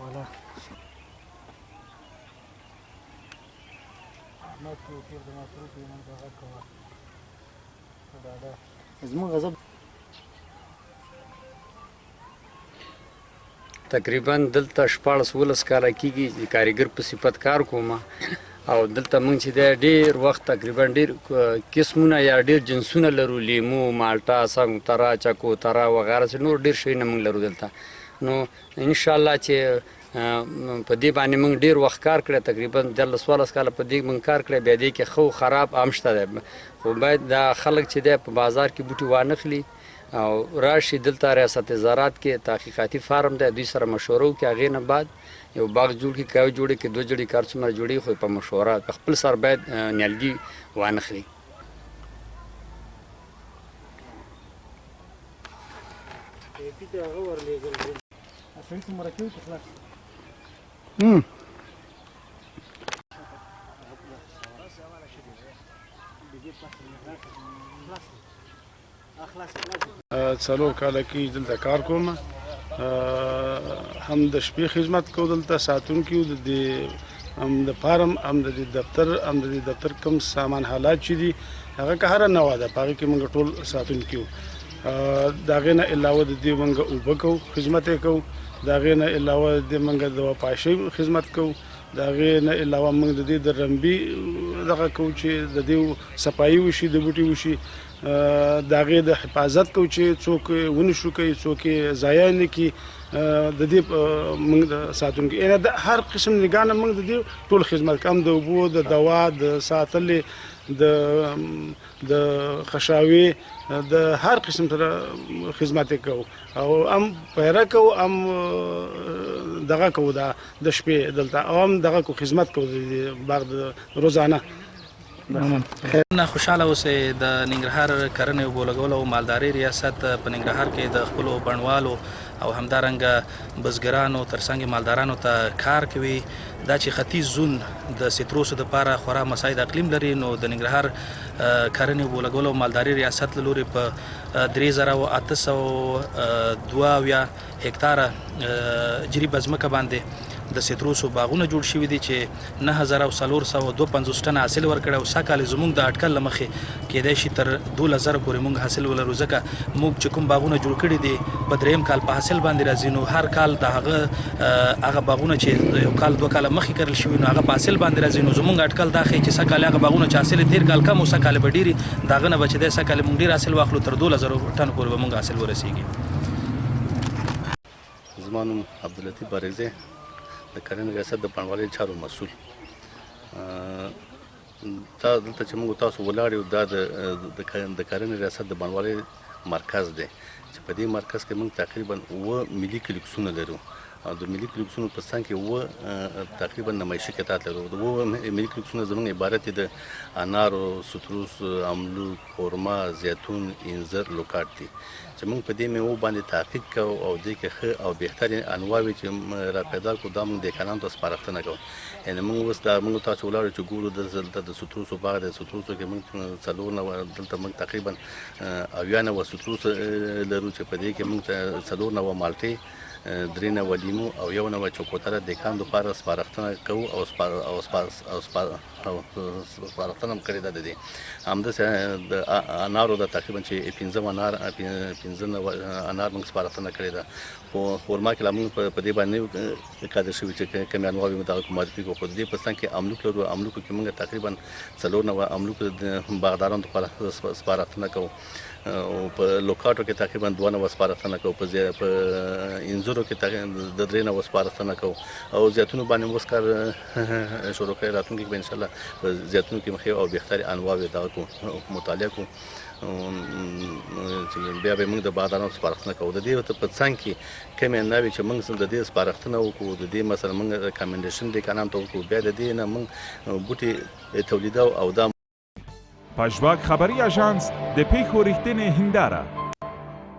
والا ما توفیر د مصروف من دغه کوه دا زموږ غضب تقریبا دلته 14-15 کاله کېږي کاریګر په صفت کار کوم او دلته موږ چې د ډېر وخت تقریبا ډېر قسمونه یا ډېر جنسونه لرو لیمو مالټا سنګترا چکوترا وغیره چې نور ډېر شیونه موږ لرو دلته نو انشاءالله چې په دې باندې موږ ډېر وخت کار کړی تقریبا 14 کاله په دې موږ کار کړی بیا دې کې خو خراب هم شته دی خو باید دا خلک چې دی په بازار کې بوټي وانخلي او راشي دلته ریاست زراعت کې تحقیقاتي فارم دی دوی سره مشوره وکړي هغې نه بعد یو باغ جوړ کړي که یو جوړې کړي دوه جوړې کار څومره جوړې خو په مشوره په خپل سر باید نیالګي وانخلي څلور کاله کې دلته کار کوم هم د شپې خدمت کوم دلته ساتونکي هم د فارم هم د دفتر کوم سامان حالات چې دي هغه که هره نوع ده په هغې کې موږ ټول ساتونکي یو د هغې نه علاوه د دې موږ اوبه کوو خدمت یې کوو د هغې نه علاوه د دې موږ د وپاشۍ خدمت کوو د هغې نه علاوه موږ د دې د رمبي دغه کوو چې د دې صفایي وشي د بوټي وشي د هغې د حفاظت کوو چې څوک ونه شو کوي څوک یې ضایع نه کړي د دې موږ د ساتونکي یعنې د هر قسم نګاه نه موږ د دې ټول خدمت کوو هم د اوبو د دوا د ساتلې د خشاوي د هر قسم سره خدمت کوو او هم پیره کوو هم دغه کوو د شپې دلته او هم دغه کوو خدمت کوو د باغ د روزانه نه خوشاله اوسئ د ننګرهار کرنې اوبو لګولو او مالدارۍ ریاست په ننګرهار کې د خپلو بڼوالو او همدارنګه بزګرانو ترڅنګ مالدارانو ته کار کوي دا چې ختیځ زون د سیتروسو دپاره خورا مساعد اقلیم لري نو د ننګرهار کرنې اوبو لګولو او مالدارۍ ریاست له لورې په 3872 هکتاره جریبه ځمکه باندې د سیتروسو باغونه جوړ شوي دي چې 9452 ټنه حاصل ورکړی او سږکال زموږ د اټکل له مخې کیدای شي تر 2000 پورې موږ حاصل ولرو ځکه موږ چې کوم باغونه جوړ کړي دي په دریم کال په حاصل باندې راځي نو هر کال د هغه باغونه چې یو کال دوه کاله مخکې کرل شوي نو هغه په حاصل باندې راځي نو زموږ اټکل دا ښیي چې سږکال هغه باغونه چې حاصل تېر کال کم او سږکال به ډېري د هغه نه به چې دی سږکال موږ ډېر حاصل واخلو تر 2000 ټنو پورې به موږ حاصل ورسېږي زما نوم عبداللطیف بارګزی د کرنې ریاست د بڼوالۍ چارو مسؤل دا دلته چې موږ تاسو ولاړ یو دا د کرنې ریاست د بڼوالۍ مرکز دی چې په دې مرکز کې موږ تقریبا 9 ملي کلیکسونه لرو او د ملي کلیکسونو په څنګ کې 9 تقریبا نمایشي قطعات لرو د 9 ملي کلیکسونه زموږ عبارت دي د انارو ستروس املو خورما زیتون انځر لوکاټ دي چې موږ په دې میوو باندې تحقیق کوو او دې کې ښه او بهترې انواوې چې را پیدا کړو دا موږ دهقانانو ته سپارښتنه کوو یعنې موږ اوس دا موږ تاسو ولاړو چې ګورو دلته د ستروسو باغ دی ستروسو کې موږ 4 نوع دلته موږ تقریبا 80 نوع ستروس لرو چې په دې کې موږ 4 نوع مالټې 3 نوع لیمو او 1 نوع چوکوتره دهقان دپاره سپارښتنه کوو او سپارښتنه هم کړې ده د دې همداسې د انارو ده تقریبا چې 15 نوع انار موږ سپارښتنه کړې ده خو خورما کې لا موږ په دې باندې قادر شوي چې کومې انواوې موږ دغه معرفي کړو خو د دې په څنګ کې املوک لرو املوکو کې موږ تقریبا 4 نوع املوک د باغدارانو دپاره سپارښتنه کوو او په لوکاټو کې تقریبا 2 نوع سپارښتنه کوو په انځورو کې د 3 نوع سپارښتنه کوو او زیتونو باندې اوس کار شروع کړی راتلونکي کې به انشاءالله په زیتونو کې مخې او بهترې انواوې دغه کوو مطالعه کوو بیا به موږ د باغدارانو سپارښتنه کوو د دې په څنګ کې کومې انواوې چې موږ د دې سپارښتنه وکړو د دې مثلا موږ ریکامنډیشن دهقانانو ته وکړو بیا د دې نه موږ بوټي تولیدوو او دا پژواک خبری آژانس د پیښو ریښتینې هنداره